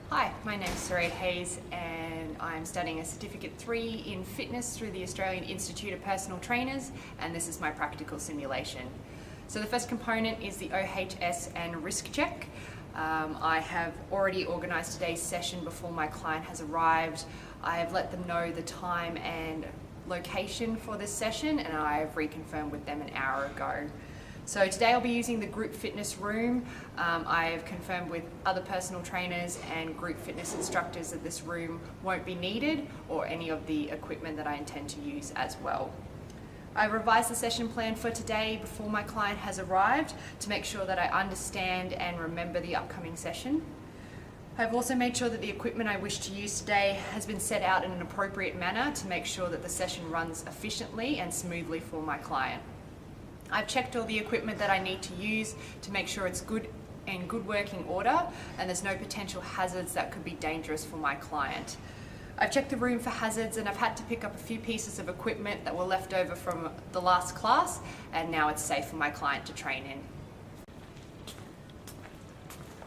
Hi, my name is Saraid and I'm studying a Certificate 3 in Fitness through the Australian Institute of Personal Trainers, and this is my practical simulation. So the first component is the OHS and risk check. I have already organised today's session before my client has arrived. I have let them know the time and location for this session, and I have reconfirmed with them an hour ago. So today I'll be using the group fitness room. I have confirmed with other personal trainers and group fitness instructors that this room won't be needed, or any of the equipment that I intend to use as well. I revised the session plan for today before my client has arrived to make sure that I understand and remember the upcoming session. I've also made sure that the equipment I wish to use today has been set out in an appropriate manner to make sure that the session runs efficiently and smoothly for my client. I've checked all the equipment that I need to use to make sure it's in good working order and there's no potential hazards that could be dangerous for my client. I've checked the room for hazards and I've had to pick up a few pieces of equipment that were left over from the last class, and now it's safe for my client to train in.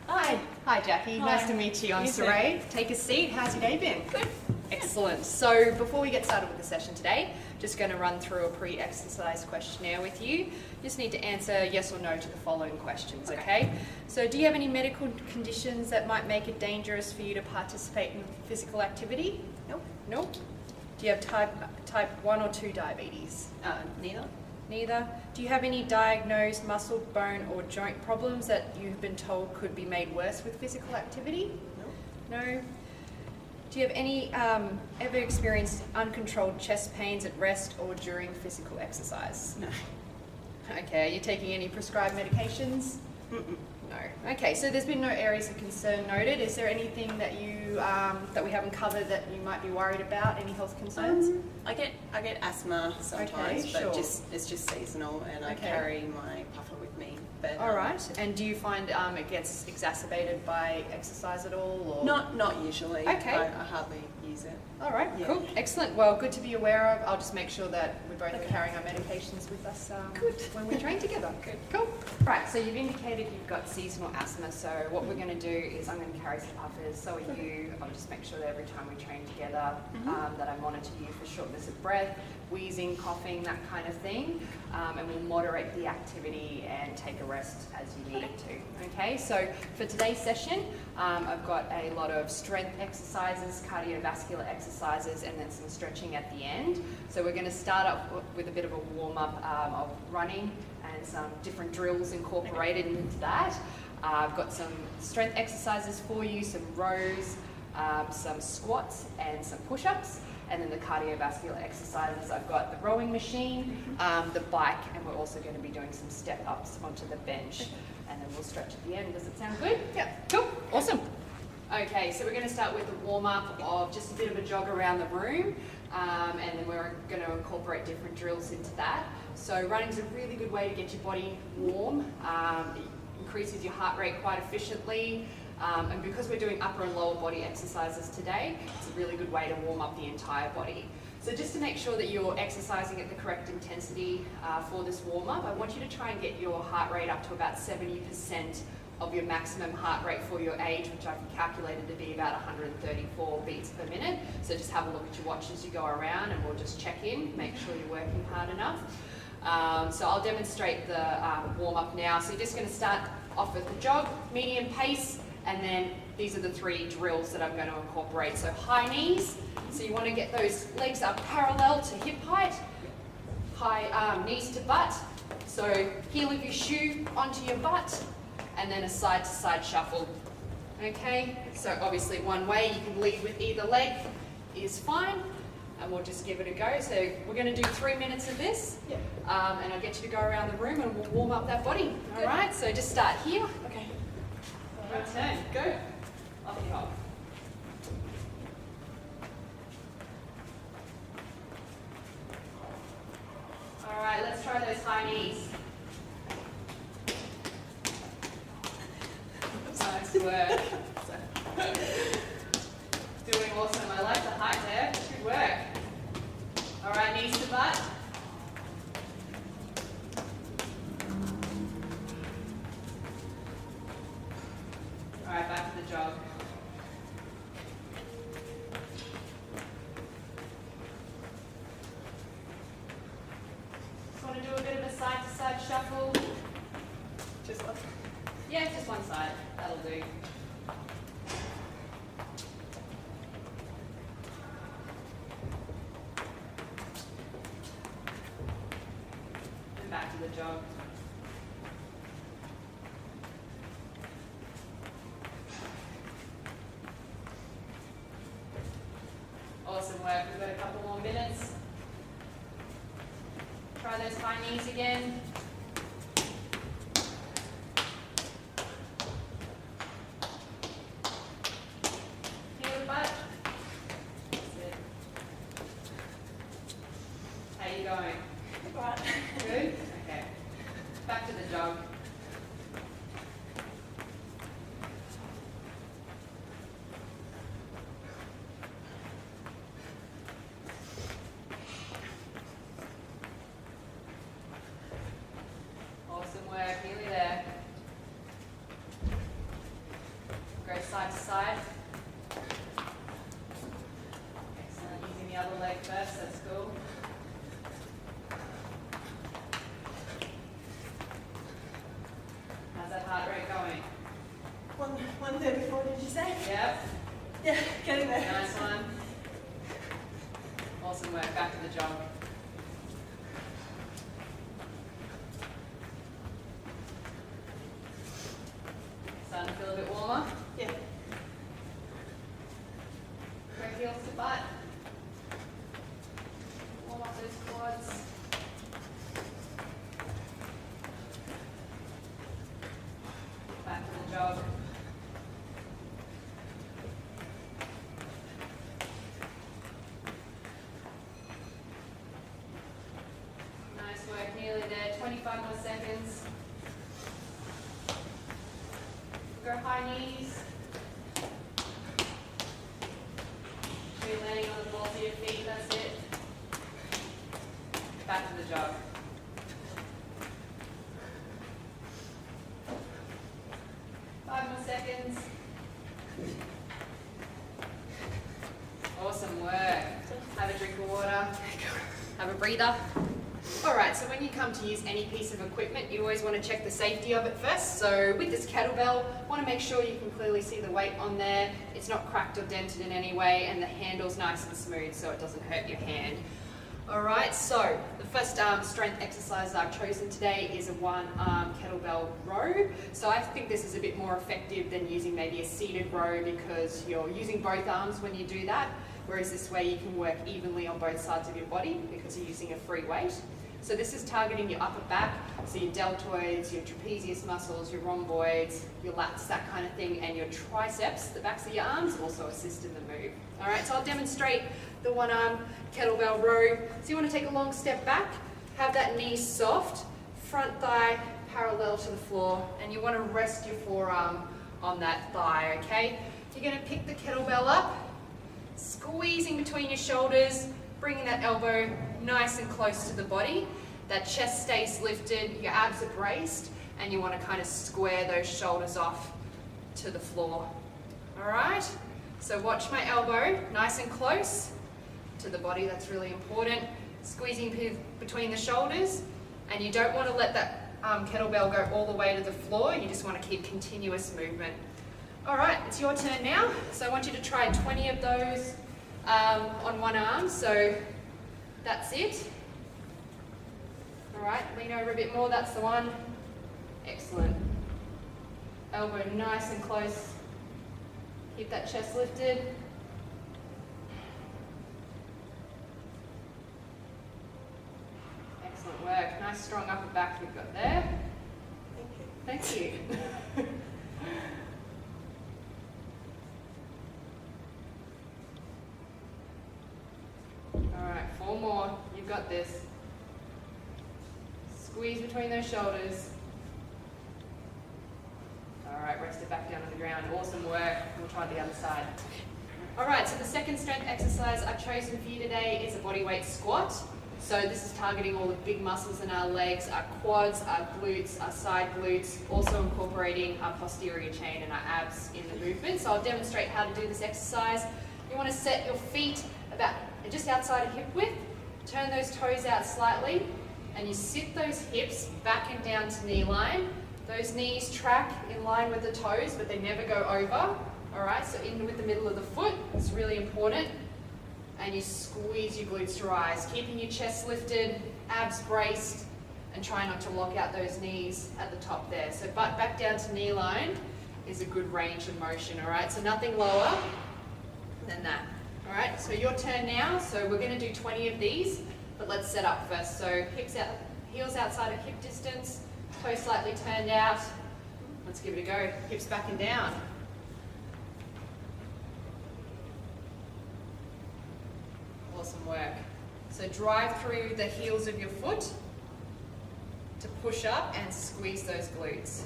Hi Jackie, Hi. Nice to meet you. I'm You too. Saraid. Take a seat. How's your day been? Good. Excellent. So before we get started with the session today, just going to run through a pre-exercise questionnaire with you. Just need to answer yes or no to the following questions, okay? So do you have any medical conditions that might make it dangerous for you to participate in physical activity? Nope. Nope. Do you have type 1 or 2 diabetes? Neither. Neither. Do you have any diagnosed muscle, bone or joint problems that you've been told could be made worse with physical activity? No. No. Do you have any ever experienced uncontrolled chest pains at rest or during physical exercise? No. Okay, are you taking any prescribed medications? Mm-mm. No. Okay, so there's been no areas of concern noted. Is there anything that you that we haven't covered that you might be worried about? Any health concerns? I get asthma sometimes, Okay, but sure. it's just seasonal, and I Okay. carry my puffer with me. But All right. And do you find it gets exacerbated by exercise at all? Or? not usually. Okay. I hardly use it. All right, Yeah. cool, excellent. Well, good to be aware of. I'll just make sure that we both are carrying our medications with us when we train together. Good. Cool. Right, so you've indicated you've got seasonal asthma, so what we're going to do is I'm going to carry some puffers, so are you. I'll just make sure that every time we train together that I monitor you for shortness of breath, wheezing, coughing, that kind of thing, and we'll moderate the activity and take a rest as you need to. Okay, so for today's session, I've got a lot of strength exercises, cardiovascular exercises, and then some stretching at the end. So we're going to start up with a bit of a warm-up of running and some different drills incorporated into that. I've got some strength exercises for you, some rows, some squats and some push-ups. And then the cardiovascular exercises, I've got the rowing machine, the bike, and we're also going to be doing some step-ups onto the bench. And then we'll stretch at the end. Does it sound good? Yeah. Cool. Awesome. Okay, so we're going to start with a warm-up of just a bit of a jog around the room, and then we're going to incorporate different drills into that. So running's a really good way to get your body warm. It increases your heart rate quite efficiently. And because we're doing upper and lower body exercises today, it's a really good way to warm up the entire body. So just to make sure that you're exercising at the correct intensity for this warm-up, I want you to try and get your heart rate up to about 70% of your maximum heart rate for your age, which I've calculated to be about 134 beats per minute. So just have a look at your watch as you go around and we'll just check in, make sure you're working hard enough. So I'll demonstrate the warm-up now. So you're just going to start off with the jog, medium pace, and then these are the 3 drills that I'm going to incorporate. So high knees, so you want to get those legs up parallel to hip height, high knees to butt, so heel of your shoe onto your butt, and then a side-to-side shuffle. Okay, so obviously one way you can lead with either leg is fine, and we'll just give it a go. So we're going to do 3 minutes of this, and I'll get you to go around the room and we'll warm up that body. All right, so just start here. Okay. Your turn. Go. Off you hop. All right, let's try those high knees. Nice work. Doing awesome. I like the height there. Good work. All right, knees to butt. All right, back to the jog. shuffle. Just one. Yeah, just one side. That'll do. And back to the jog. Awesome work. We've got a couple more minutes. Try those high knees again. Heel the butt. That's it. How are you going? Right. Good? Okay. Back to the jog. Awesome work, nearly there. Go side to side. Excellent, using the other leg first, that's cool. How's that heart rate going? 134, did you say? Yep, Yeah, getting there. nice one. Awesome work, back to the jog. Starting to feel a bit warmer. Yeah. Go heels to butt. Warm up those quads. Back to the jog. Nice work, nearly there. 25 more seconds. Go high knees. So you're landing on the balls of your feet, that's it. Back to the jog. Five more seconds. Awesome work. Have a drink of water. Have a breather. Alright, so when you come to use any piece of equipment, you always want to check the safety of it first. So with this kettlebell, want to make sure you can clearly see the weight on there. It's not cracked or dented in any way, and the handle's nice and smooth so it doesn't hurt your hand. Alright, so the first strength exercise I've chosen today is a one-arm kettlebell row. So I think this is a bit more effective than using maybe a seated row because you're using both arms when you do that, whereas this way you can work evenly on both sides of your body because you're using a free weight. So this is targeting your upper back, so your deltoids, your trapezius muscles, your rhomboids, your lats, that kind of thing, and your triceps, the backs of your arms, also assist in the move. All right, so I'll demonstrate the one-arm kettlebell row. So you want to take a long step back, have that knee soft, front thigh parallel to the floor, and you want to rest your forearm on that thigh, okay? You're going to pick the kettlebell up, squeezing between your shoulders, bringing that elbow nice and close to the body. That chest stays lifted, your abs are braced, and you want to kind of square those shoulders off to the floor. All right? So watch my elbow, nice and close to the body, that's really important. Squeezing between the shoulders, and you don't want to let that kettlebell go all the way to the floor, you just want to keep continuous movement. All right, it's your turn now. So I want you to try 20 of those on one arm, so that's it. All right, lean over a bit more, that's the one. Excellent. Elbow nice and close. Keep that chest lifted. Excellent work. Nice strong upper back you've got there. Thank you. Thank you. All right, 4 more. You've got this. Squeeze between those shoulders. All right, rest it back down to the ground. Awesome work. We'll try the other side. All right, so the second strength exercise I've chosen for you today is a bodyweight squat. So this is targeting all the big muscles in our legs, our quads, our glutes, our side glutes, also incorporating our posterior chain and our abs in the movement. So I'll demonstrate how to do this exercise. You want to set your feet about just outside of hip width, turn those toes out slightly, and you sit those hips back and down to knee line. Those knees track in line with the toes, but they never go over. All right, so in with the middle of the foot, it's really important. And you squeeze your glutes to rise, keeping your chest lifted, abs braced, and try not to lock out those knees at the top there. So butt back down to knee line is a good range of motion, all right? So nothing lower than that, all right? So your turn now. So we're gonna do 20 of these, but let's set up first. So hips out, heels outside of hip distance, toes slightly turned out. Let's give it a go. Hips back and down. Awesome work. So drive through the heels of your foot to push up and squeeze those glutes.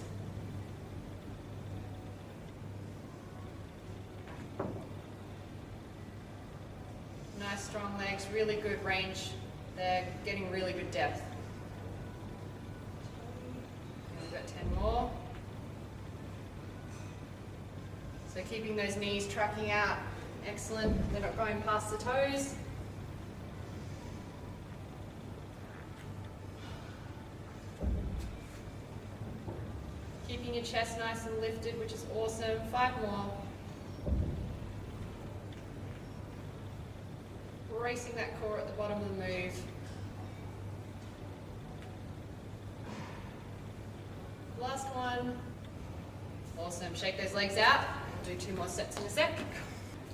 Nice strong legs, really good range. They're getting really good depth. And we've got 10 more. So keeping those knees tracking out. Excellent. They're not going past the toes. Keeping your chest nice and lifted, which is awesome. 5 more. Bracing that core at the bottom of the move. Last one. Awesome. Shake those legs out. We'll do 2 more sets in a sec.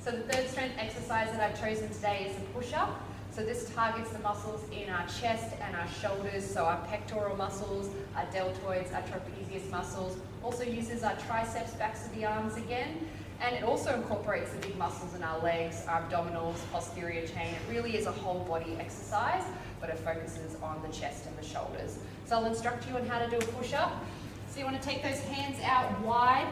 So the third strength exercise that I've chosen today is the push-up. So this targets the muscles in our chest and our shoulders, so our pectoral muscles, our deltoids, our trapezius muscles. Also uses our triceps, backs of the arms again. And it also incorporates the big muscles in our legs, our abdominals, posterior chain. It really is a whole body exercise, but it focuses on the chest and the shoulders. So I'll instruct you on how to do a push-up. So you want to take those hands out wide,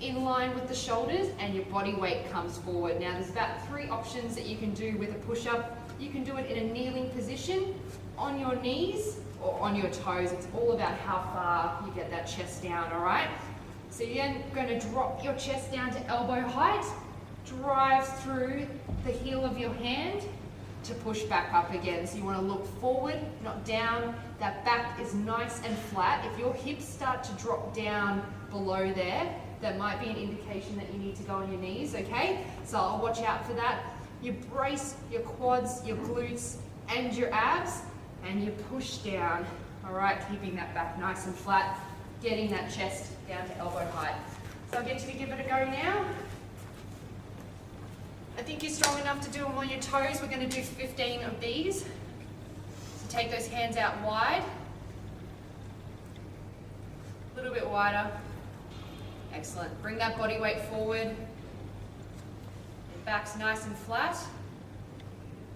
in line with the shoulders, and your body weight comes forward. Now there's about 3 options that you can do with a push-up. You can do it in a kneeling position, on your knees, or on your toes. It's all about how far you get that chest down, all right? So you're then going to drop your chest down to elbow height, drive through the heel of your hand to push back up again. So you want to look forward, not down. That back is nice and flat. If your hips start to drop down below there, that might be an indication that you need to go on your knees, okay? So I'll watch out for that. You brace your quads, your glutes, and your abs, and you push down, all right? Keeping that back nice and flat, getting that chest down to elbow height. So I'll get you to give it a go now. I think you're strong enough to do them on your toes. We're going to do 15 of these. So take those hands out wide, a little bit wider. Excellent. Bring that body weight forward. Your back's nice and flat.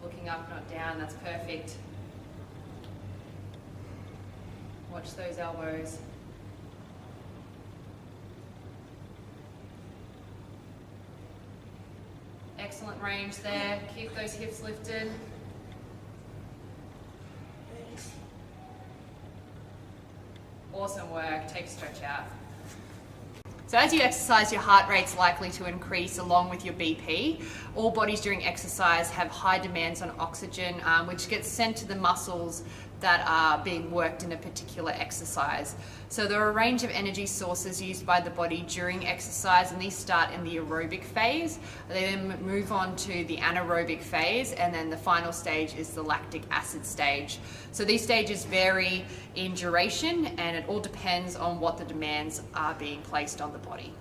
Looking up, not down. That's perfect. Watch those elbows. Excellent range there. Keep those hips lifted. Awesome work. Take a stretch out. So as you exercise, your heart rate's likely to increase along with your BP. All bodies during exercise have high demands on oxygen, which gets sent to the muscles that are being worked in a particular exercise. So there are a range of energy sources used by the body during exercise, and these start in the aerobic phase. They then move on to the anaerobic phase, and then the final stage is the lactic acid stage. So these stages vary in duration, and it all depends on what the demands are being placed on the body.